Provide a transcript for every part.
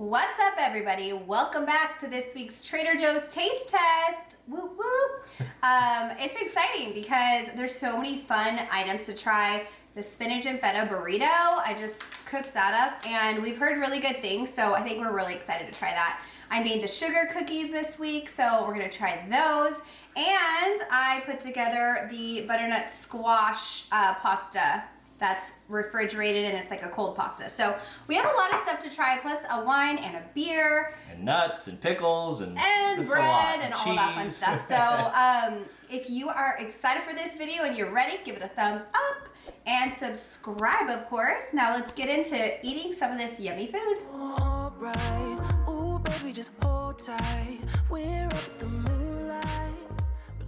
What's up, everybody? Welcome back to this week's Trader Joe's Taste Test. Whoop whoop. It's exciting because there's so many fun items to try. The spinach and feta burrito, I just cooked that up and we've heard really good things, so I think we're really excited to try that. I made the sugar cookies this week, so we're gonna try those. And I put together the butternut squash pasta that's refrigerated and it's like a cold pasta. So we have a lot of stuff to try, plus a wine and a beer. And nuts and pickles and bread and all that fun stuff. So if you are excited for this video and you're ready, give it a thumbs up and subscribe, of course. Now let's get into eating some of this yummy food. All right. Ooh, baby, just hold tight. We're up at the moonlight.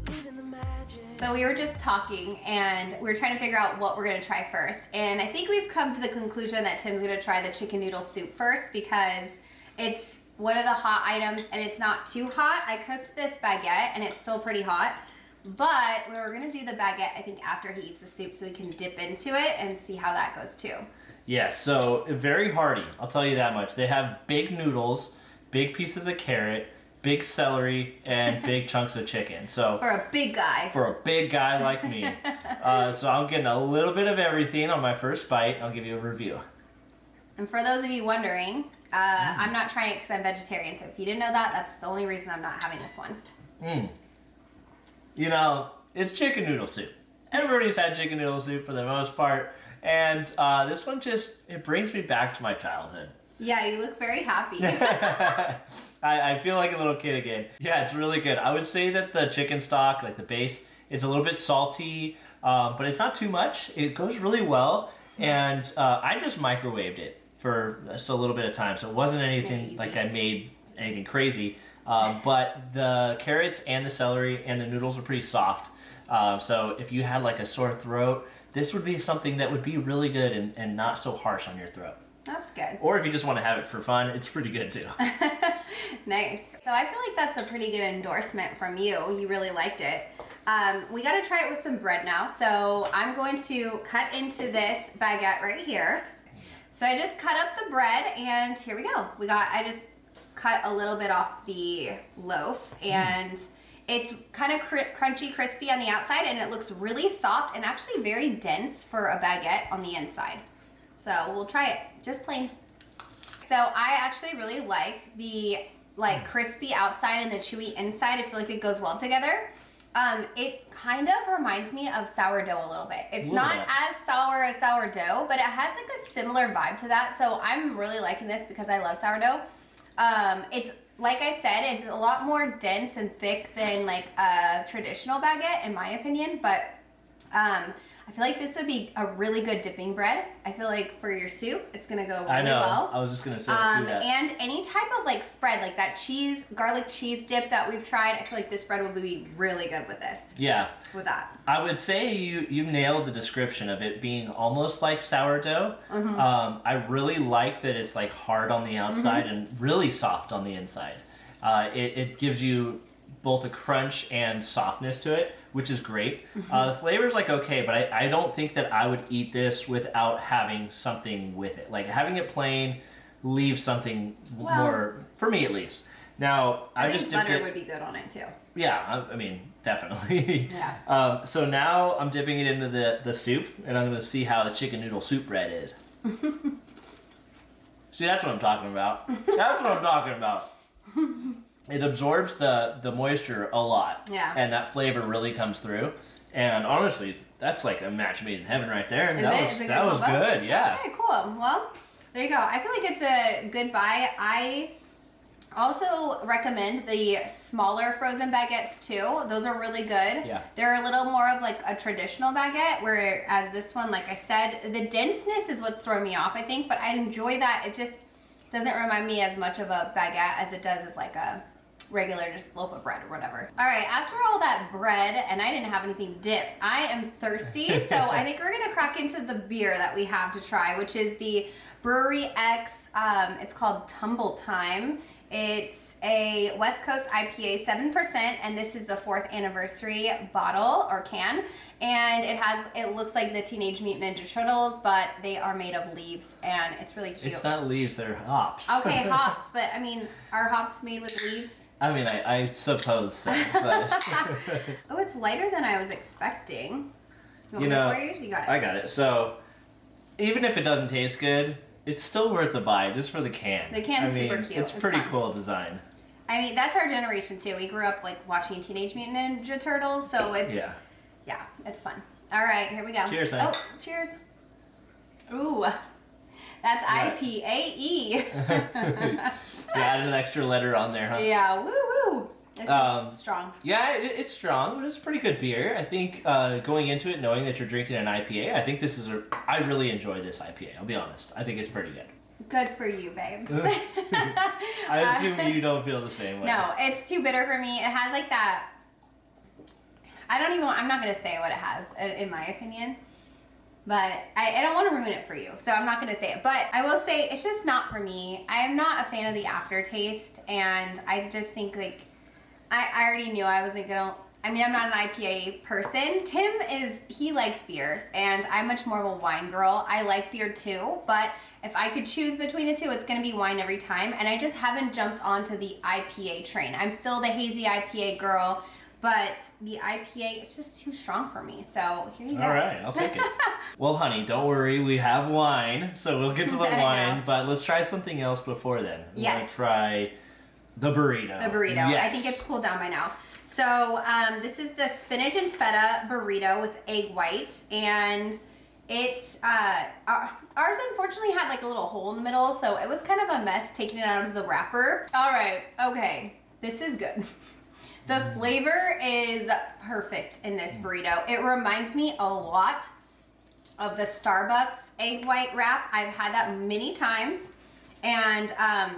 Believe in the magic. So we were just talking and we were trying to figure out what we're gonna try first. And I think we've come to the conclusion that Tim's gonna try the chicken noodle soup first because it's one of the hot items and it's not too hot. I cooked this baguette and it's still pretty hot, but we're gonna do the baguette, I think, after he eats the soup so we can dip into it and see how that goes too. Yeah, so very hearty, I'll tell you that much. They have big noodles, big pieces of carrot, big celery, and big chunks of chicken. So for a big guy. For a big guy like me. So I'm getting a little bit of everything on my first bite. I'll give you a review. And for those of you wondering, I'm not trying it because I'm vegetarian. So if you didn't know that, that's the only reason I'm not having this one. You know, it's chicken noodle soup. Everybody's had chicken noodle soup for the most part. And this one just, it brings me back to my childhood. Yeah, you look very happy. I feel like a little kid again. Yeah, it's really good. I would say that the chicken stock, like the base, it's a little bit salty, but it's not too much. It goes really well. And I just microwaved it for just a little bit of time. So it wasn't anything like I made anything crazy. But the carrots and the celery and the noodles are pretty soft. So if you had like a sore throat, this would be something that would be really good and not so harsh on your throat. That's good. Or if you just want to have it for fun, it's pretty good too. Nice. So I feel like that's a pretty good endorsement from you. You really liked it. We got to try it with some bread now. So I'm going to cut into this baguette right here. So I just cut up the bread and here we go. I just cut a little bit off the loaf and it's kind of crunchy, crispy on the outside and it looks really soft and actually very dense for a baguette on the inside. So we'll try it, just plain. So I actually really like the crispy outside and the chewy inside. I feel like it goes well together. It kind of reminds me of sourdough a little bit. It's not as sour as sourdough, but it has like a similar vibe to that. So I'm really liking this because I love sourdough. It's, like I said, it's a lot more dense and thick than like a traditional baguette in my opinion, but I feel like this would be a really good dipping bread. I feel like for your soup, it's gonna go really well. I was just gonna say, let's do that. And any type of like spread, like that garlic cheese dip that we've tried, I feel like this bread would be really good with this. Yeah. With that. I would say you nailed the description of it being almost like sourdough. I really like that it's like hard on the outside and really soft on the inside. It gives you both a crunch and softness to it, which is great. The flavor's like okay, but I don't think that I would eat this without having something with it. Like having it plain leaves something more, for me at least. Now, I just dipped butter would be good on it too. Yeah, I mean, definitely. Yeah. So now I'm dipping it into the soup, and I'm gonna see how the chicken noodle soup bread is. See, that's what I'm talking about. That's what I'm talking about. It absorbs the moisture a lot. Yeah. And that flavor really comes through. And honestly, that's like a match made in heaven right there. That was good, yeah. Okay, cool. Well, there you go. I feel like it's a good buy. I also recommend the smaller frozen baguettes too. Those are really good. Yeah. They're a little more of like a traditional baguette, whereas this one, like I said, the denseness is what's throwing me off, I think, but I enjoy that. It just doesn't remind me as much of a baguette as it does as like a regular just loaf of bread or whatever. All right, after all that bread, and I didn't have anything dipped, I am thirsty, so I think we're gonna crack into the beer that we have to try, which is the Brewery X, it's called Tumble Time. It's a West Coast IPA, 7%, and this is the 4th anniversary bottle or can. And it looks like the Teenage Mutant Ninja Turtles, but they are made of leaves, and it's really cute. It's not leaves, they're hops. Okay, hops, but I mean, are hops made with leaves? I mean, I suppose so, but... Oh, it's lighter than I was expecting. You want me to pour yours? You got it. I got it. So, even if it doesn't taste good, it's still worth the buy just for the can. The can's super cute. It's pretty fun. cool design. I mean, that's our generation too. We grew up like watching Teenage Mutant Ninja Turtles, so it's yeah, it's fun. All right, here we go. Cheers, honey. Oh, cheers. Ooh, that's IPAE. You added an extra letter on there, huh? Yeah, woo woo. This is strong. Yeah, it's strong, but it's a pretty good beer. I think going into it, knowing that you're drinking an IPA, I think this is I really enjoy this IPA. I'll be honest. I think it's pretty good. Good for you, babe. I assume you don't feel the same way. No, it's too bitter for me. It has like that. I'm not going to say what it has, in my opinion. But I don't want to ruin it for you, so I'm not going to say it. But I will say it's just not for me. I am not a fan of the aftertaste, and I just think like I already knew I was like I'm not an IPA person. Tim he likes beer, and I'm much more of a wine girl. I like beer too, but if I could choose between the two, it's going to be wine every time. And I just haven't jumped onto the IPA train. I'm still the hazy IPA girl. But the IPA is just too strong for me. So here you go. All right, I'll take it. Well, honey, don't worry. We have wine, so we'll get to the wine. But let's try something else before then. Yes. Let's try the burrito. The burrito. Yes. I think it's cooled down by now. So this is the spinach and feta burrito with egg white. And it's, ours unfortunately had like a little hole in the middle. So it was kind of a mess taking it out of the wrapper. All right, okay. This is good. The flavor is perfect in this burrito. It reminds me a lot of the Starbucks egg white wrap. I've had that many times, and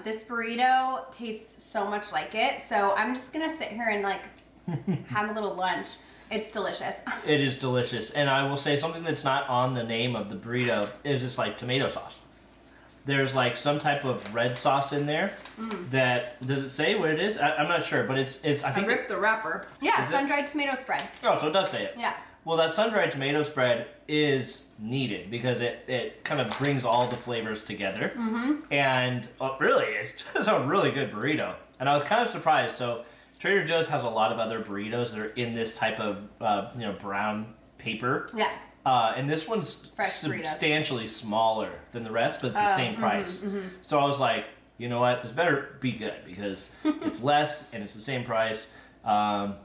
this burrito tastes so much like it. So I'm just gonna sit here and like have a little lunch. It's delicious. It is delicious, and I will say something that's not on the name of the burrito is this like tomato sauce. There's like some type of red sauce in there that, does it say what it is? I'm not sure, but it's I think... I ripped the wrapper. Yeah, sun-dried tomato spread. Oh, so it does say it. Yeah. Well, that sun-dried tomato spread is needed because it kind of brings all the flavors together. Mm-hmm. And really, it's just a really good burrito. And I was kind of surprised. So Trader Joe's has a lot of other burritos that are in this type of brown paper. Yeah. And this one's Fresh substantially smaller than the rest, but it's the same price. So I was like, you know what, this better be good because it's less and it's the same price. A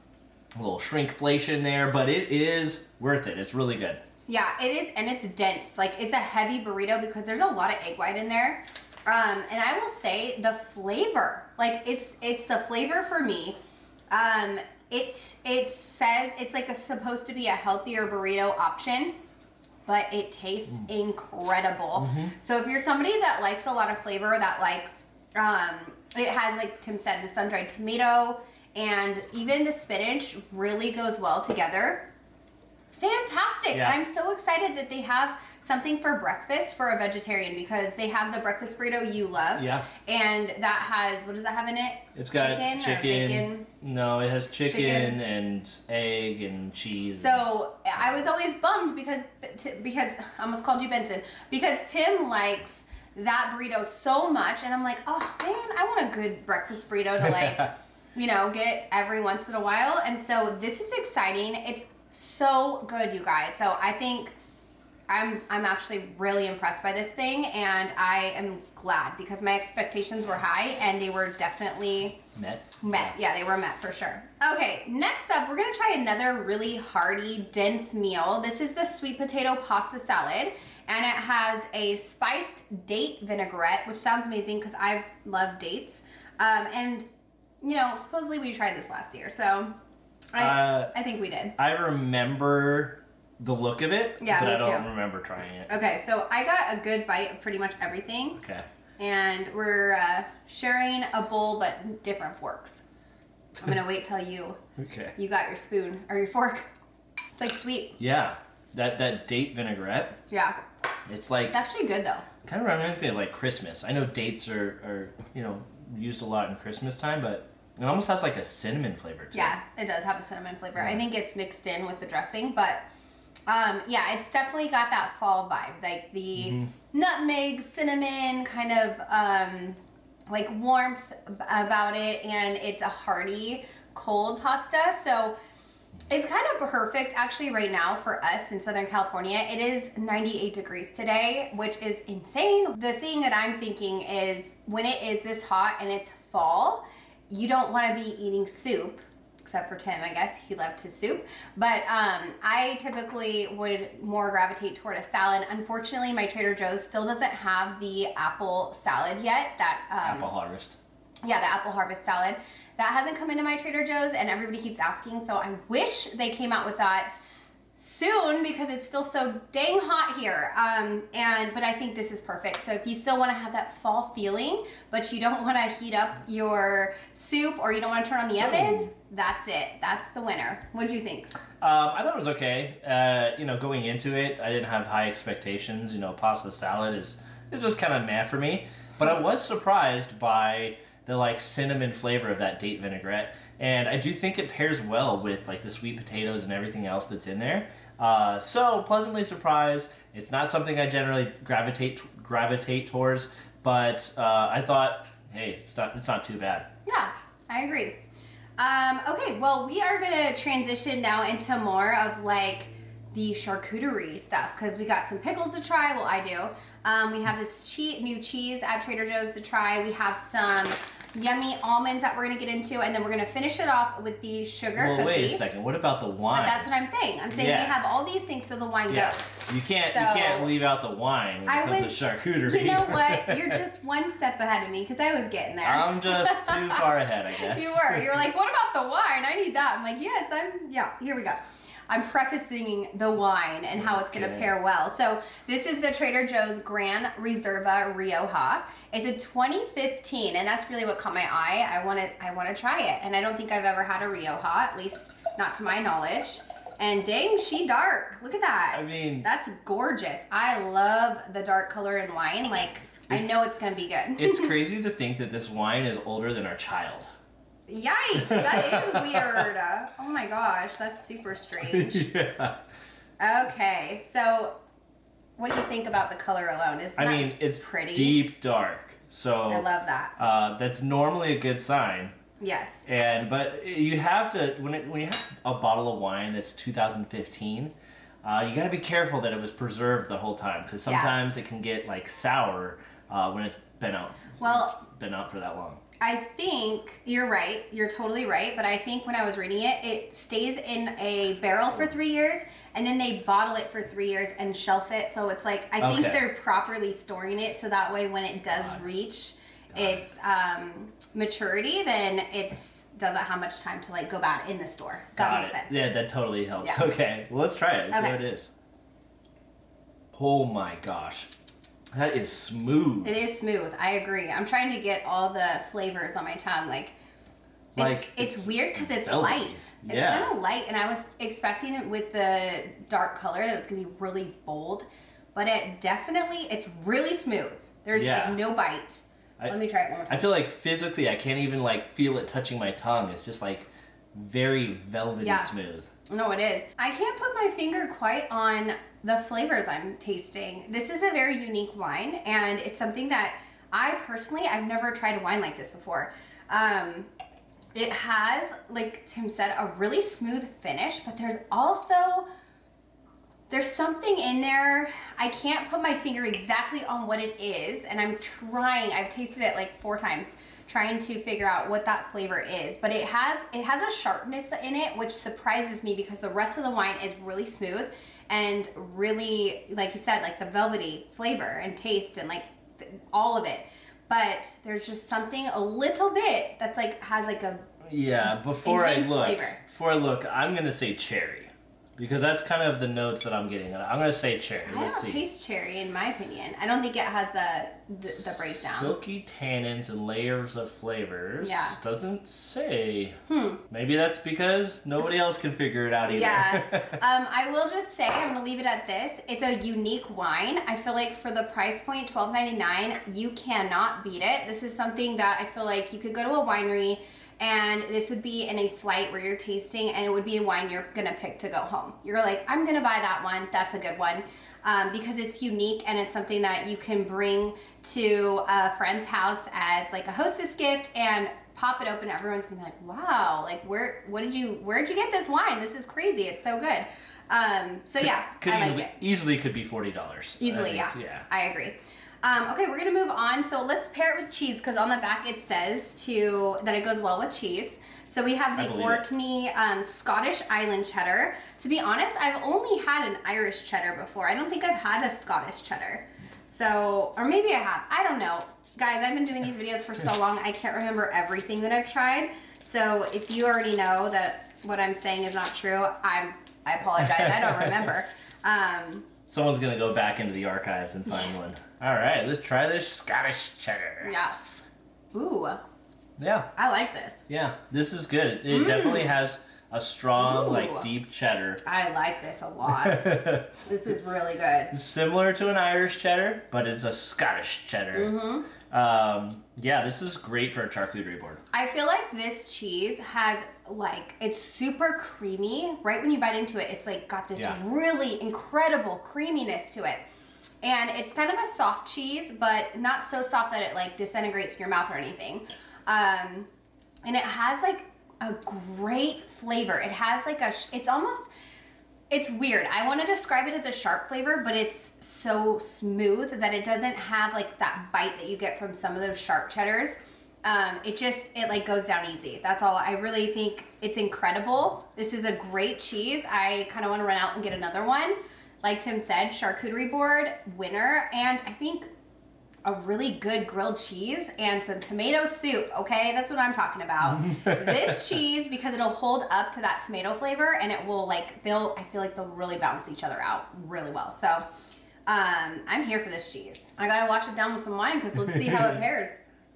little shrinkflation there, but it is worth it. It's really good. Yeah, it is, and it's dense. Like, it's a heavy burrito because there's a lot of egg white in there. And I will say the flavor, like it's the flavor for me. It says it's like supposed to be a healthier burrito option, but it tastes incredible. So if you're somebody that likes a lot of flavor, that likes, it has, like Tim said, the sun-dried tomato, and even the spinach really goes well together. Fantastic. Yeah. I'm so excited that they have something for breakfast for a vegetarian because they have the breakfast burrito you love. Yeah. And that has, what does that have in it? It's got chicken or bacon? No, it has chicken and egg and cheese. So I was always bummed because I almost called you Benson, because Tim likes that burrito so much, and I'm like, oh man, I want a good breakfast burrito to like, get every once in a while. And so this is exciting. It's so good, you guys. So I think I'm actually really impressed by this thing, and I am glad because my expectations were high and they were definitely met. Yeah, they were met for sure. Okay, next up, we're gonna try another really hearty, dense meal. This is the sweet potato pasta salad, and it has a spiced date vinaigrette, which sounds amazing because I've loved dates. And supposedly we tried this last year, so I think we did. I remember the look of it, yeah, but me I don't too. remember trying it. Okay, so I got a good bite of pretty much everything. Okay. And we're sharing a bowl, but different forks. I'm gonna wait till you got your spoon or your fork. It's like sweet. Yeah, that date vinaigrette. Yeah. It's like, it's actually good though. Kind of reminds me of like Christmas. I know dates are used a lot in Christmas time, but it almost has like a cinnamon flavor to it. Yeah, it does have a cinnamon flavor. I think it's mixed in with the dressing, but yeah, it's definitely got that fall vibe, like the nutmeg, cinnamon kind of like warmth about it, and it's a hearty cold pasta, so it's kind of perfect actually right now for us in Southern California. It is 98 degrees today, which is insane. The thing that I'm thinking is when it is this hot and it's fall, you don't want to be eating soup, except for Tim, I guess. He loved his soup. But I typically would more gravitate toward a salad. Unfortunately, my Trader Joe's still doesn't have the apple salad yet. That Apple Harvest. Yeah, the apple harvest salad. That hasn't come into my Trader Joe's, and everybody keeps asking, so I wish they came out with that soon because it's still so dang hot here. But I think this is perfect. So if you still want to have that fall feeling, but you don't want to heat up your soup or you don't want to turn on the oven, that's it. That's the winner. What did you think? I thought it was okay. Going into it, I didn't have high expectations. Pasta salad is just kind of meh for me. But I was surprised by the like cinnamon flavor of that date vinaigrette, and I do think it pairs well with like the sweet potatoes and everything else that's in there. So pleasantly surprised. It's not something I generally gravitate towards, but I thought, hey, it's not too bad. Yeah, I agree. Okay, well, we are gonna transition now into more of like the charcuterie stuff because we got some pickles to try. Well, I do. We have this new cheese at Trader Joe's to try. We have some yummy almonds that we're going to get into, and then we're going to finish it off with the sugar cookie. Wait a second. What about the wine? But that's what I'm saying. I'm saying we have all these things so the wine goes. You can't leave out the wine when it comes to charcuterie. You know what? You're just one step ahead of me because I was getting there. I'm just too far ahead, I guess. You were like, what about the wine? I need that. I'm like, yes, here we go. I'm prefacing the wine and how it's going to pair well. So this is the Trader Joe's Gran Reserva Rioja. It's a 2015, and that's really what caught my eye. I want to try it, and I don't think I've ever had a Rioja, at least not to my knowledge. And dang, she dark. Look at that. I mean, that's gorgeous. I love the dark color in wine. Like, I know it's going to be good. It's crazy to think that this wine is older than our child. Yikes, that is weird. Oh my gosh, that's super strange. Yeah. Okay, so what do you think about the color alone? It's pretty? Deep dark. So I love that. That's normally a good sign. Yes. But you have to when you have a bottle of wine that's 2015, you got to be careful that it was preserved the whole time because sometimes it can get like sour when it's been out. Well, it's been out for that long. I think you're right. You're totally right. But I think when I was reading it, it stays in a barrel for 3 years, and then they bottle it for 3 years and shelf it. So it's like I think they're properly storing it, so that way when it does reach its maturity, then it doesn't have much time to like go bad in the store. That makes sense. Yeah, that totally helps. Yeah. Okay, well, let's try it. Let's see what it is. Oh my gosh. That is smooth. It is smooth. I agree. I'm trying to get all the flavors on my tongue. It's weird because it's velvety. light. It's kind of light, and I was expecting it with the dark color that it's going to be really bold, but it's really smooth. There's like no bite. Let me try it one more time. I feel like physically I can't even like feel it touching my tongue. It's just like very velvety smooth. No, it is. I can't put my finger quite on the flavors I'm tasting. This is a very unique wine, and it's something that I've never tried a wine like this before. It has, like Tim said, a really smooth finish, but there's something in there. I can't put my finger exactly on what it is, and I'm trying. I've tasted it like 4 times, trying to figure out what that flavor is. But it has a sharpness in it, which surprises me because the rest of the wine is really smooth and really, like you said, like the velvety flavor and taste and like all of it. But there's just something a little bit that's like has like a before I look, flavor. I'm gonna say cherry Because that's kind of the notes that I'm getting. I'm going to say cherry. I don't taste cherry, in my opinion. I don't think it has the breakdown. Silky tannins and layers of flavors. Yeah. Doesn't say. Maybe that's because nobody else can figure it out either. Yeah. I will just say, I'm going to leave it at this. It's a unique wine. I feel like for the price point, $12.99, you cannot beat it. This is something that I feel like you could go to a winery and this would be in a flight where you're tasting, and it would be a wine you're gonna pick to go home. You're like, I'm gonna buy that one, that's a good one. Because it's unique and it's something that you can bring to a friend's house as like a hostess gift and pop it open. Everyone's gonna be like, wow, like where'd you get this wine? This is crazy, it's so good. So yeah, I like it. Easily could be $40. Easily, yeah, I agree. Okay, we're gonna move on. So let's pair it with cheese because on the back it says that it goes well with cheese. So we have the Orkney Scottish Island cheddar. To be honest, I've only had an Irish cheddar before. I don't think I've had a Scottish cheddar. So, or maybe I have, I don't know. Guys, I've been doing these videos for so long, I can't remember everything that I've tried. So if you already know that what I'm saying is not true, I apologize, I don't remember. Someone's gonna go back into the archives and find one. All right, let's try this Scottish cheddar. Yes. Ooh. Yeah. I like this. Yeah, this is good. It definitely has a strong, like, deep cheddar. I like this a lot. This is really good. Similar to an Irish cheddar, but it's a Scottish cheddar. Yeah, this is great for a charcuterie board. I feel like this cheese has, like, it's super creamy. Right when you bite into it, it's, like, got this really incredible creaminess to it. And it's kind of a soft cheese, but not so soft that it, like, disintegrates in your mouth or anything. And it has, like, a great flavor. It has, like, it's weird. I want to describe it as a sharp flavor, but it's so smooth that it doesn't have, like, that bite that you get from some of those sharp cheddars. It like goes down easy. That's all. I really think it's incredible. This is a great cheese. I kind of want to run out and get another one. Like Tim said, charcuterie board winner, and I think a really good grilled cheese and some tomato soup, okay? That's what I'm talking about. This cheese, because it'll hold up to that tomato flavor, and it will, like, I feel like they'll really balance each other out really well. So, I'm here for this cheese. I gotta wash it down with some wine, because let's see how it pairs.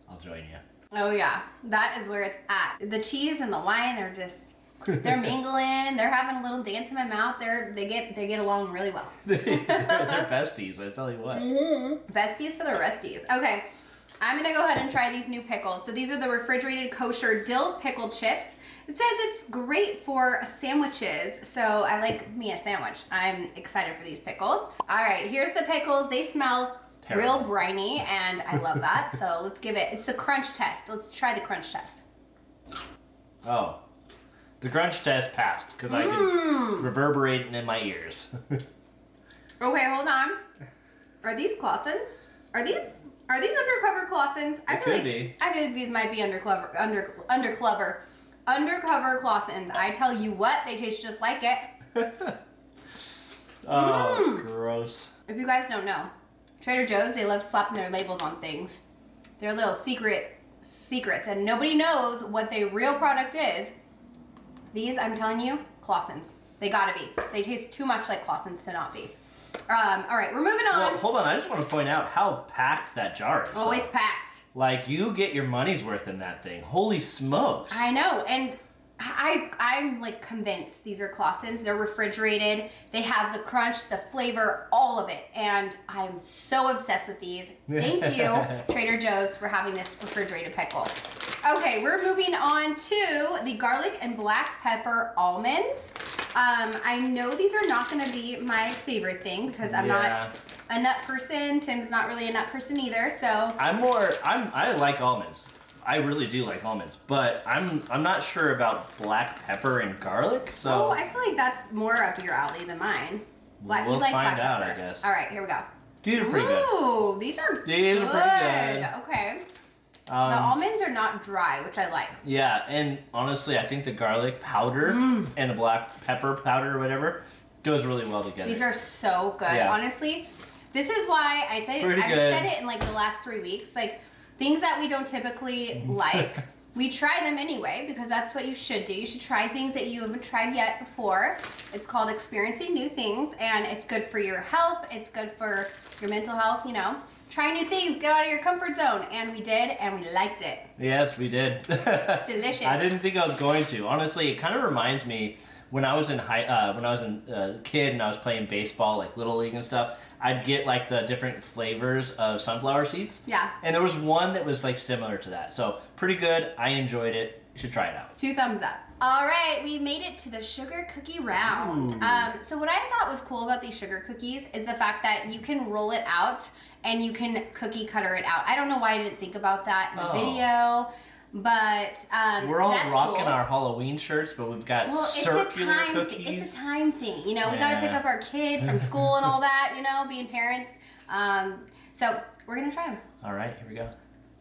I'll join you. Oh yeah, that is where it's at. The cheese and the wine, they're mingling, they're having a little dance in my mouth. They get along really well. They're besties, I tell you what. Besties for the resties. Okay, I'm gonna go ahead and try these new pickles. So these are the refrigerated kosher dill pickle chips. It says it's great for sandwiches, so I like me a sandwich. I'm excited for these pickles. All right, here's the pickles. They smell real briny, and I love that. So let's give it's the crunch test. Let's try the crunch test. Oh. The crunch test passed because I can reverberate it in my ears. Okay, hold on. Are these Clausens? Are these undercover Clausens? I feel like these might be undercover Clausens. I tell you what, they taste just like it. Oh, gross. If you guys don't know, Trader Joe's, they love slapping their labels on things. They're little secrets, and nobody knows what their real product is. These, I'm telling you, Clausens. They gotta be. They taste too much like Clausens to not be. All right, we're moving on. Well, hold on. I just want to point out how packed that jar is. Oh, it's packed. Like, you get your money's worth in that thing. Holy smokes. I know, and I'm like convinced these are Clausens. They're refrigerated. They have the crunch, the flavor, all of it. And I'm so obsessed with these. Thank you, Trader Joe's, for having this refrigerated pickle. Okay, we're moving on to the garlic and black pepper almonds. I know these are not going to be my favorite thing because I'm not a nut person. Tim's not really a nut person either, so. I like almonds. I really do like almonds, but I'm not sure about black pepper and garlic, so. Oh, I feel like that's more up your alley than mine. We'll you like find black out, pepper. I guess. All right, here we go. These are pretty good. Ooh, these are pretty good. Okay. The almonds are not dry, which I like. Yeah, and honestly, I think the garlic powder and the black pepper powder or whatever goes really well together. These are so good, honestly. This is why I've said it in like the last 3 weeks. Like, things that we don't typically like, we try them anyway because that's what you should do. You should try things that you haven't tried yet before. It's called experiencing new things, and it's good for your health. It's good for your mental health, you know. Try new things, get out of your comfort zone. And we did, and we liked it. Yes, we did. It's delicious. I didn't think I was going to. Honestly, it kind of reminds me when I was a kid and I was playing baseball, like Little League and stuff. I'd get like the different flavors of sunflower seeds. Yeah. And there was one that was like similar to that. So pretty good. I enjoyed it. You should try it out. 2 thumbs up. All right, we made it to the sugar cookie round. So what I thought was cool about these sugar cookies is the fact that you can roll it out and you can cookie cutter it out. I don't know why I didn't think about that in the video, but we're all that's rocking cool. our Halloween shirts, but we've got circular cookies. It's a time thing. You know, we got to pick up our kid from school and all that, you know, being parents. So we're going to try them. All right, here we go.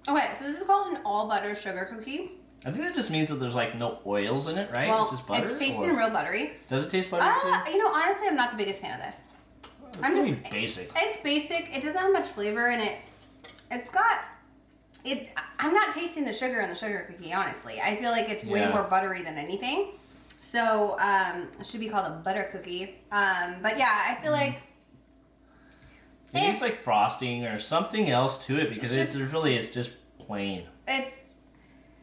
Okay, so this is called an all butter sugar cookie. I think that just means that there's like no oils in it, right? Well, it's just butter. it's tasting real buttery. Does it taste buttery too? You know, honestly, I'm not the biggest fan of this. I'm just basic. It's basic. It doesn't have much flavor in it. It's got it. I'm not tasting the sugar in the sugar cookie. Honestly, I feel like it's way more buttery than anything. So it should be called a butter cookie. But yeah, I feel like it needs like frosting or something else to it because it's just plain.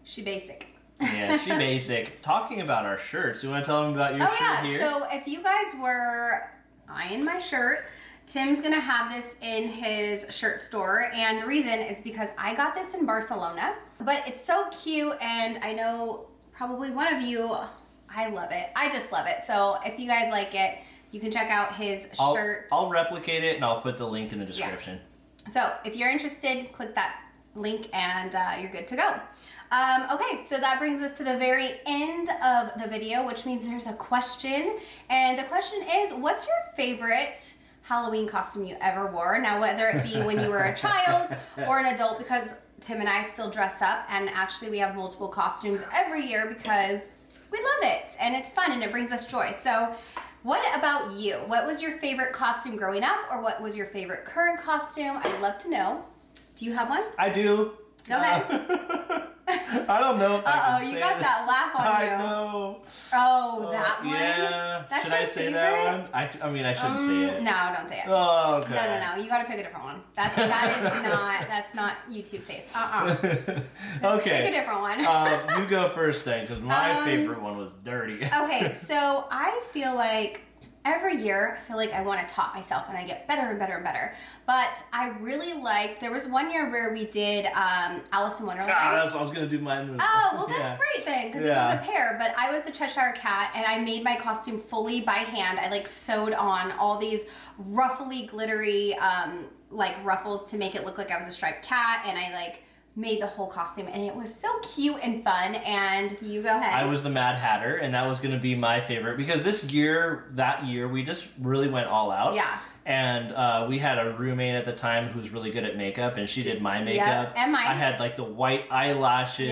She basic. Yeah, she basic. Talking about our shirts, you want to tell them about your shirt here? So if you guys were eyeing my shirt, Tim's gonna have this in his shirt store, and the reason is because I got this in Barcelona, but it's so cute, and I know probably one of you, I love it. I just love it. So if you guys like it, you can check out his shirt. I'll replicate it, and I'll put the link in the description. Yeah. So if you're interested, click that link, and you're good to go. Okay, so that brings us to the very end of the video, which means there's a question. And the question is, what's your favorite Halloween costume you ever wore? Now, whether it be when you were a child or an adult, because Tim and I still dress up, and actually we have multiple costumes every year because we love it, and it's fun, and it brings us joy. So what about you? What was your favorite costume growing up, or what was your favorite current costume? I'd love to know. Do you have one? I do. Go ahead. I don't know if I can say you got this. that laugh on you. I know. Oh, that one? Yeah. That's Should your I say favorite? that one? I mean, I shouldn't say it. No, don't say it. Oh, okay. No. You got to pick a different one. That's not YouTube safe. Okay. Pick a different one. You go first then, because my favorite one was dirty. Okay, so I feel like every year, I feel like I want to top myself and I get better and better and better. But I really there was one year where we did Alice in Wonderland. I was going to do mine. Oh, well that's great then, because it was a pair. But I was the Cheshire Cat, and I made my costume fully by hand. I like sewed on all these ruffly, glittery like ruffles to make it look like I was a striped cat, and I like made the whole costume, and it was so cute and fun. And you go ahead. I was the Mad Hatter, and that was going to be my favorite because that year we just really went all out. Yeah. And we had a roommate at the time who was really good at makeup, and she did my makeup. Yep, and mine. I had like the white eyelashes,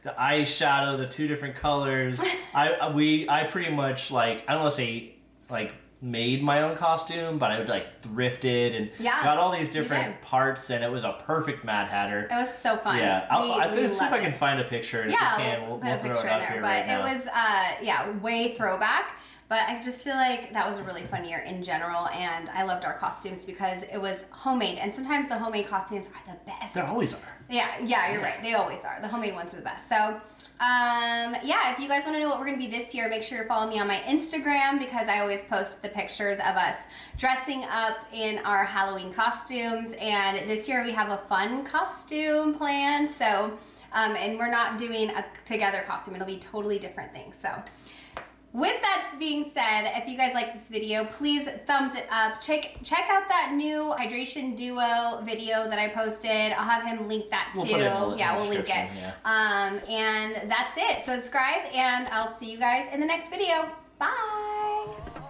the eyeshadow, the 2 different colors. I pretty much like, I don't want to say like made my own costume, but I would like thrifted and got all these different parts, and it was a perfect Mad Hatter. It was so fun. Yeah, I'll see if I can find a picture. And if we can, we'll put a throw picture it up in there. here But right now. it was way throwback. But I just feel like that was a really fun year in general, and I loved our costumes because it was homemade, and sometimes the homemade costumes are the best. They always are. Yeah, you're right. They always are. The homemade ones are the best. So, if you guys want to know what we're going to be this year, make sure you're following me on my Instagram because I always post the pictures of us dressing up in our Halloween costumes. And this year we have a fun costume planned. So, and we're not doing a together costume. It'll be totally different things. So, with that being said, if you guys like this video, please thumbs it up. Check out that new Hydration Duo video that I posted. I'll have him link that too. We'll link it. Yeah. And that's it. Subscribe, and I'll see you guys in the next video. Bye.